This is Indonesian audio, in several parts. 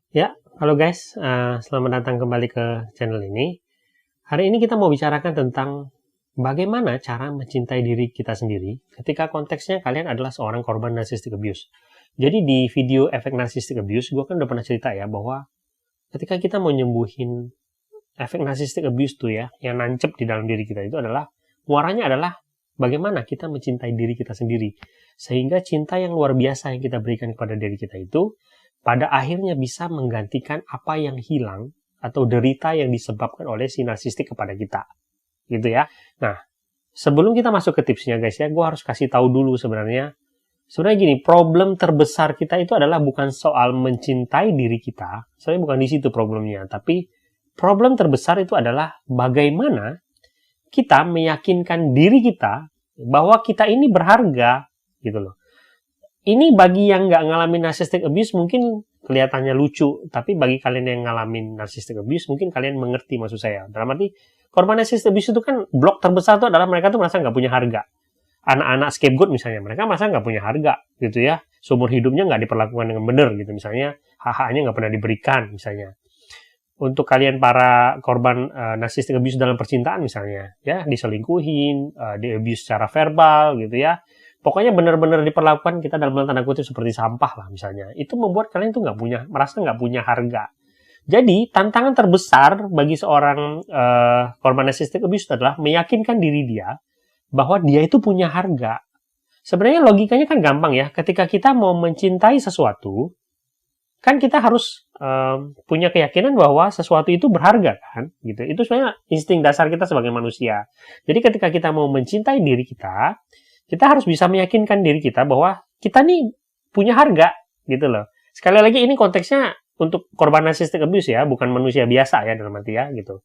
Ya, halo guys, selamat datang kembali ke channel ini. Hari ini kita mau bicarakan tentang bagaimana cara mencintai diri kita sendiri ketika konteksnya kalian adalah seorang korban narcissistic abuse. Jadi di video efek narcissistic abuse, gue kan udah pernah cerita ya bahwa ketika kita mau nyembuhin efek narcissistic abuse tuh ya, yang nancep di dalam diri kita itu adalah, muaranya adalah bagaimana kita mencintai diri kita sendiri. Sehingga cinta yang luar biasa yang kita berikan kepada diri kita itu pada akhirnya bisa menggantikan apa yang hilang atau derita yang disebabkan oleh si narsistik kepada kita. Gitu ya. Nah, sebelum kita masuk ke tipsnya guys ya, gue harus kasih tahu dulu sebenarnya gini, problem terbesar kita itu adalah bukan soal mencintai diri kita. Sebenarnya bukan di situ problemnya, tapi problem terbesar itu adalah bagaimana kita meyakinkan diri kita bahwa kita ini berharga gitu loh. Ini bagi yang nggak ngalamin narcissistic abuse mungkin kelihatannya lucu, tapi bagi kalian yang ngalamin narcissistic abuse mungkin kalian mengerti maksud saya. Dalam arti, korban narcissistic abuse itu kan blok terbesar itu adalah mereka tuh merasa nggak punya harga. Anak-anak scapegoat misalnya, mereka merasa nggak punya harga gitu ya. Seumur hidupnya nggak diperlakukan dengan benar gitu. Misalnya, hak-haknya nggak pernah diberikan misalnya. Untuk kalian para korban narcissistic abuse dalam percintaan misalnya, ya diselingkuhin, di-abuse secara verbal gitu ya. Pokoknya benar-benar diperlakukan kita dalam tanda kutip seperti sampah lah misalnya. Itu membuat kalian tuh merasa nggak punya harga. Jadi tantangan terbesar bagi seorang korban narcissistic abuse adalah meyakinkan diri dia bahwa dia itu punya harga. Sebenarnya logikanya kan gampang ya. Ketika kita mau mencintai sesuatu, kan kita harus punya keyakinan bahwa sesuatu itu berharga kan, gitu. Itu sebenarnya insting dasar kita sebagai manusia. Jadi ketika kita mau mencintai diri kita harus bisa meyakinkan diri kita bahwa kita nih punya harga, gitu loh. Sekali lagi ini konteksnya untuk korban narcissistic abuse ya, bukan manusia biasa ya dalam arti ya, gitu.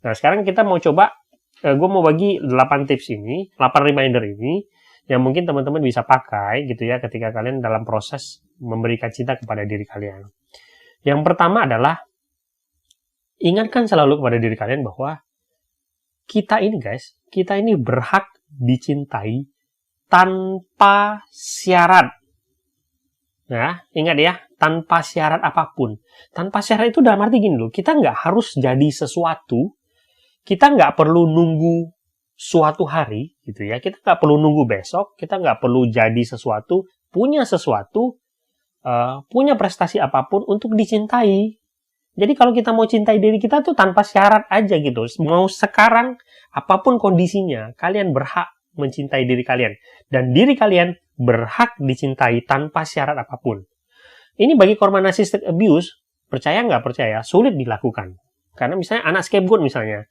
Nah, sekarang kita mau coba, gue mau bagi 8 tips ini, 8 reminder ini, yang mungkin teman-teman bisa pakai gitu ya ketika kalian dalam proses memberikan cinta kepada diri kalian. Yang pertama adalah, ingatkan selalu kepada diri kalian bahwa kita ini berhak dicintai tanpa syarat. Nah, ingat ya, tanpa syarat apapun. Tanpa syarat itu dalam arti gini loh, kita nggak harus jadi sesuatu, kita nggak perlu nunggu suatu hari, gitu ya. Kita nggak perlu nunggu besok, kita nggak perlu jadi sesuatu, punya prestasi apapun untuk dicintai. Jadi kalau kita mau cintai diri kita tuh tanpa syarat aja gitu. Mau sekarang, apapun kondisinya, kalian berhak mencintai diri kalian. Dan diri kalian berhak dicintai tanpa syarat apapun. Ini bagi korban narcissistic abuse, percaya nggak percaya, sulit dilakukan. Karena misalnya anak scapegoat misalnya,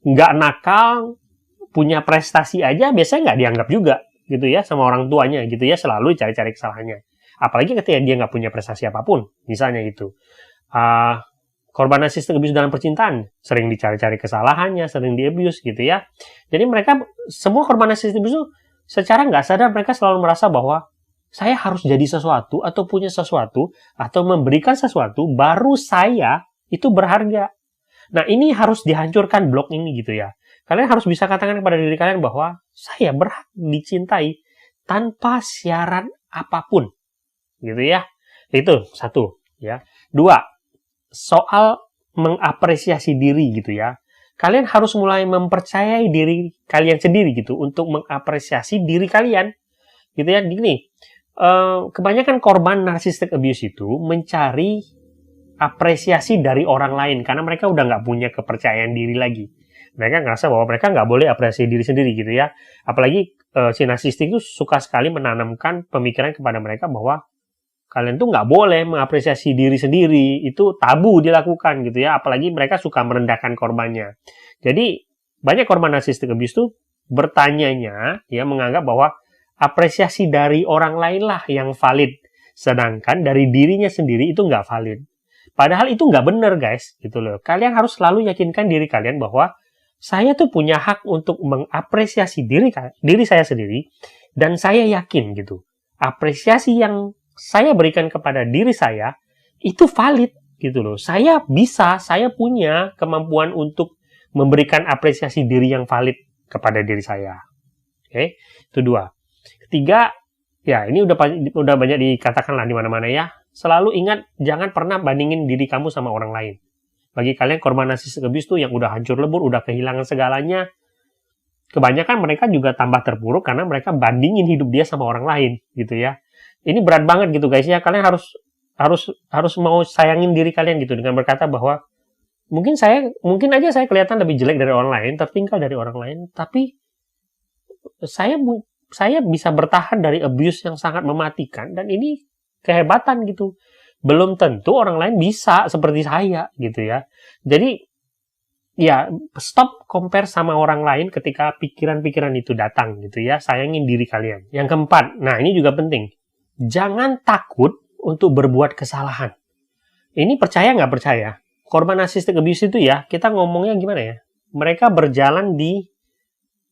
nggak nakal, punya prestasi aja, biasanya nggak dianggap juga gitu ya sama orang tuanya gitu ya, selalu cari-cari kesalahannya. Apalagi ketika dia nggak punya prestasi apapun, misalnya itu. Korban narcissistic abuse dalam percintaan sering dicari-cari kesalahannya, sering di-abuse gitu ya. Jadi mereka, semua korban narcissistic abuse secara nggak sadar mereka selalu merasa bahwa saya harus jadi sesuatu atau punya sesuatu atau memberikan sesuatu baru saya itu berharga. Nah, ini harus dihancurkan blok ini gitu ya. Kalian harus bisa katakan kepada diri kalian bahwa saya berhak dicintai tanpa syarat apapun. Gitu ya. Itu satu ya. Dua, soal mengapresiasi diri gitu ya. Kalian harus mulai mempercayai diri kalian sendiri gitu untuk mengapresiasi diri kalian. Gitu ya. Gini, kebanyakan korban narcissistic abuse itu mencari apresiasi dari orang lain karena mereka udah nggak punya kepercayaan diri lagi. Mereka ngerasa bahwa mereka nggak boleh apresiasi diri sendiri gitu ya. Apalagi si narsistik itu suka sekali menanamkan pemikiran kepada mereka bahwa kalian tuh nggak boleh mengapresiasi diri sendiri, itu tabu dilakukan gitu ya. Apalagi mereka suka merendahkan korbannya. Jadi banyak korban narcissistic abuse tuh bertanyanya ya, menganggap bahwa apresiasi dari orang lain lah yang valid, sedangkan dari dirinya sendiri itu nggak valid. Padahal itu nggak benar guys, gitu loh. Kalian harus selalu yakinkan diri kalian bahwa saya tuh punya hak untuk mengapresiasi diri saya sendiri, dan saya yakin gitu, apresiasi yang saya berikan kepada diri saya itu valid gitu loh. Saya punya kemampuan untuk memberikan apresiasi diri yang valid kepada diri saya. Oke, itu dua. Ketiga, Ya, ini udah banyak dikatakan lah di mana-mana ya. Selalu ingat, jangan pernah bandingin diri kamu sama orang lain. Bagi kalian korban narcissistic abuse tuh yang udah hancur lebur, udah kehilangan segalanya, kebanyakan mereka juga tambah terpuruk karena mereka bandingin hidup dia sama orang lain, gitu ya. Ini berat banget gitu guys ya. Kalian harus mau sayangin diri kalian gitu dengan berkata bahwa mungkin aja saya kelihatan lebih jelek dari orang lain, tertinggal dari orang lain, tapi saya bisa bertahan dari abuse yang sangat mematikan, dan ini kehebatan gitu. Belum tentu orang lain bisa seperti saya gitu ya. Jadi ya stop compare sama orang lain ketika pikiran-pikiran itu datang gitu ya. Sayangin diri kalian. Yang keempat, nah ini juga penting. Jangan takut untuk berbuat kesalahan. Ini percaya nggak percaya? Korban narcissistic abuse itu ya, kita ngomongnya gimana ya? Mereka berjalan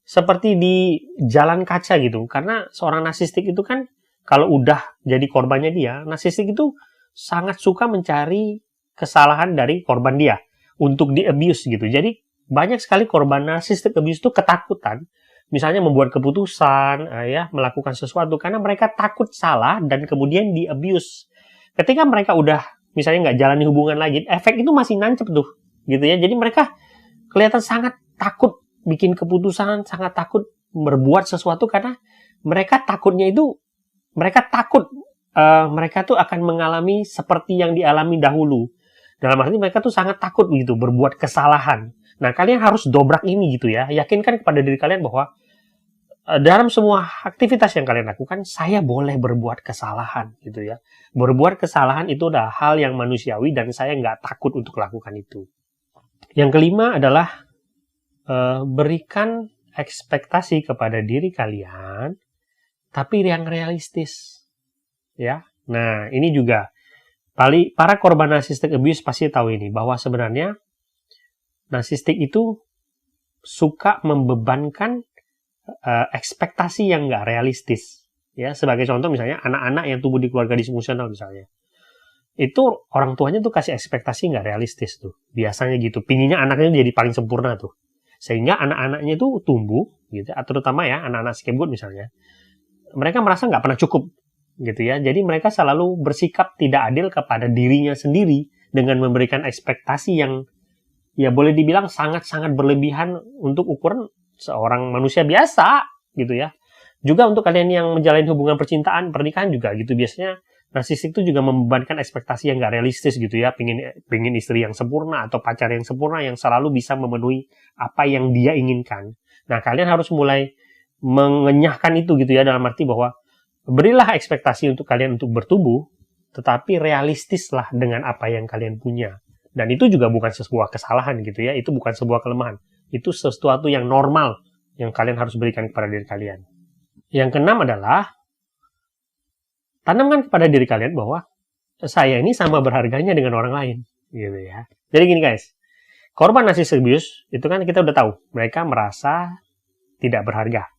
seperti di jalan kaca gitu. Karena seorang narsistik itu kan, kalau udah jadi korbannya dia, narsistik itu sangat suka mencari kesalahan dari korban dia untuk di-abuse gitu. Jadi, banyak sekali korban narsistic abuse itu ketakutan. Misalnya membuat keputusan, melakukan sesuatu, karena mereka takut salah dan kemudian di-abuse. Ketika mereka udah, misalnya nggak jalani hubungan lagi, efek itu masih nancep tuh. Gitu ya. Jadi mereka kelihatan sangat takut bikin keputusan, sangat takut berbuat sesuatu karena mereka takutnya itu, mereka takut mereka tuh akan mengalami seperti yang dialami dahulu. Dalam arti mereka tuh sangat takut gitu berbuat kesalahan. Nah, kalian harus dobrak ini gitu ya. Yakinkan kepada diri kalian bahwa dalam semua aktivitas yang kalian lakukan, saya boleh berbuat kesalahan gitu ya. Berbuat kesalahan itu adalah hal yang manusiawi dan saya nggak takut untuk lakukan itu. Yang kelima adalah berikan ekspektasi kepada diri kalian, tapi yang realistis, ya. Nah, ini juga para korban narcissistic abuse pasti tahu ini, bahwa sebenarnya narsistik itu suka membebankan ekspektasi yang nggak realistis. Ya, sebagai contoh misalnya anak-anak yang tumbuh di keluarga disfungsional misalnya, itu orang tuanya tuh kasih ekspektasi nggak realistis tuh, biasanya gitu. Pinginnya anaknya jadi paling sempurna tuh. Sehingga anak-anaknya itu tumbuh, gitu, terutama ya anak-anak scapegoat misalnya, mereka merasa nggak pernah cukup, gitu ya. Jadi mereka selalu bersikap tidak adil kepada dirinya sendiri dengan memberikan ekspektasi yang ya boleh dibilang sangat-sangat berlebihan untuk ukuran seorang manusia biasa, gitu ya. Juga untuk kalian yang menjalani hubungan percintaan, pernikahan juga gitu, biasanya narsistik itu juga membebankan ekspektasi yang nggak realistis gitu ya, pingin istri yang sempurna atau pacar yang sempurna yang selalu bisa memenuhi apa yang dia inginkan. Nah, kalian harus mulai mengenyahkan itu gitu ya, dalam arti bahwa berilah ekspektasi untuk kalian untuk bertumbuh, tetapi realistislah dengan apa yang kalian punya. Dan itu juga bukan sebuah kesalahan gitu ya, itu bukan sebuah kelemahan. Itu sesuatu yang normal yang kalian harus berikan kepada diri kalian. Yang keenam adalah tanamkan kepada diri kalian bahwa saya ini sama berharganya dengan orang lain, gitu ya. Jadi gini guys, korban narcissistic abuse itu kan kita udah tahu, mereka merasa tidak berharga,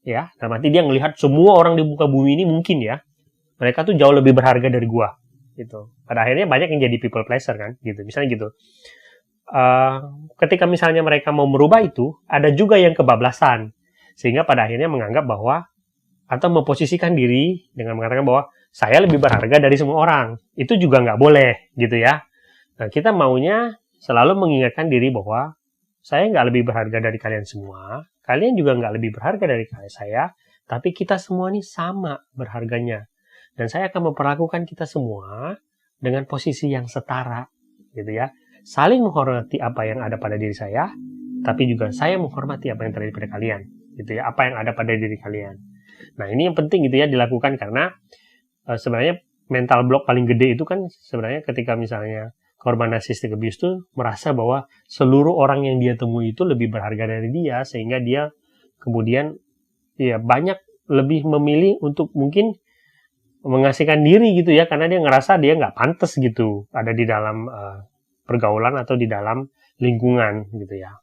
ya. Dalam arti dia ngelihat semua orang di muka bumi ini mungkin ya, mereka tuh jauh lebih berharga dari gua, gitu. Pada akhirnya banyak yang jadi people pleaser kan, gitu. Misalnya gitu. Ketika misalnya mereka mau merubah itu, ada juga yang kebablasan, sehingga pada akhirnya menganggap bahwa atau memposisikan diri dengan mengatakan bahwa saya lebih berharga dari semua orang. Itu juga nggak boleh, gitu ya. Nah, kita maunya selalu mengingatkan diri bahwa saya nggak lebih berharga dari kalian semua, kalian juga nggak lebih berharga dari saya, tapi kita semua ini sama berharganya. Dan saya akan memperlakukan kita semua dengan posisi yang setara, gitu ya. Saling menghormati apa yang ada pada diri saya, tapi juga saya menghormati apa yang terjadi pada kalian, gitu ya. Apa yang ada pada diri kalian. Nah, ini yang penting gitu ya dilakukan, karena sebenarnya mental block paling gede itu kan sebenarnya ketika misalnya korban narcissistic abuse itu merasa bahwa seluruh orang yang dia temui itu lebih berharga dari dia, sehingga dia kemudian ya banyak lebih memilih untuk mungkin mengasihkan diri gitu ya, karena dia ngerasa dia nggak pantas gitu ada di dalam pergaulan atau di dalam lingkungan gitu ya.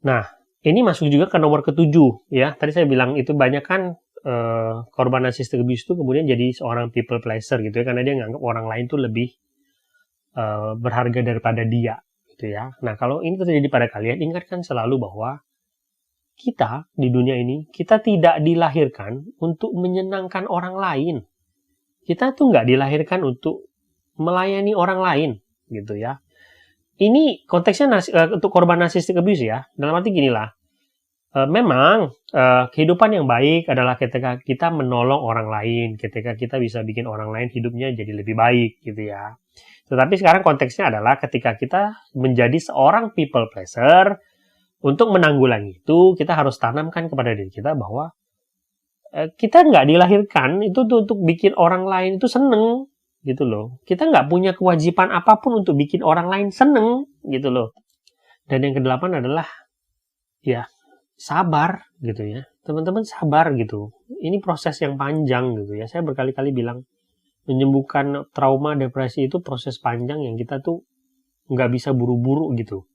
Nah, ini masuk juga ke nomor ke-7 ya. Tadi saya bilang itu banyak kan korban narcissistic abuse itu kemudian jadi seorang people pleaser gitu ya, karena dia nganggap orang lain tuh lebih berharga daripada dia gitu ya. Nah, kalau ini terjadi pada kalian, ingatkan selalu bahwa kita di dunia ini, kita tidak dilahirkan untuk menyenangkan orang lain. Kita tuh nggak dilahirkan untuk melayani orang lain, gitu ya. Ini konteksnya untuk korban narcissistic abuse ya. Dalam arti ginilah, memang kehidupan yang baik adalah ketika kita menolong orang lain, ketika kita bisa bikin orang lain hidupnya jadi lebih baik, gitu ya. Tetapi sekarang konteksnya adalah ketika kita menjadi seorang people pleaser. Untuk menanggulangi itu, kita harus tanamkan kepada diri kita bahwa kita nggak dilahirkan itu tuh untuk bikin orang lain itu seneng, gitu loh. Kita nggak punya kewajiban apapun untuk bikin orang lain seneng, gitu loh. Dan yang kedelapan adalah, ya, sabar, gitu ya. Teman-teman sabar, gitu. Ini proses yang panjang, gitu ya. Saya berkali-kali bilang, menyembuhkan trauma, depresi itu proses panjang yang kita tuh nggak bisa buru-buru, gitu.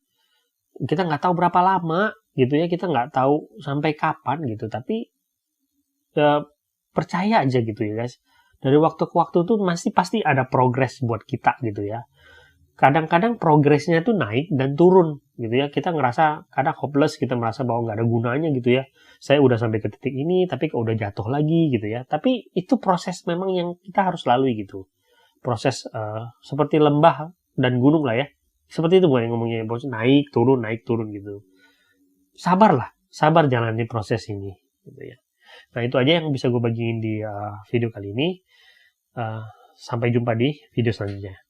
Kita nggak tahu berapa lama gitu ya, kita nggak tahu sampai kapan gitu, tapi percaya aja gitu ya guys, dari waktu ke waktu tuh masih pasti ada progres buat kita gitu ya. Kadang-kadang progresnya tuh naik dan turun gitu ya, kita ngerasa kadang hopeless, kita merasa bahwa nggak ada gunanya gitu ya, saya udah sampai ke titik ini tapi kok udah jatuh lagi gitu ya. Tapi itu proses memang yang kita harus lalui gitu, proses seperti lembah dan gunung lah ya. Seperti itu bukan yang ngomongnya, bos, naik turun gitu. Sabar jalani proses ini gitu ya. Nah, itu aja yang bisa gue bagiin di video kali ini. Sampai jumpa di video selanjutnya.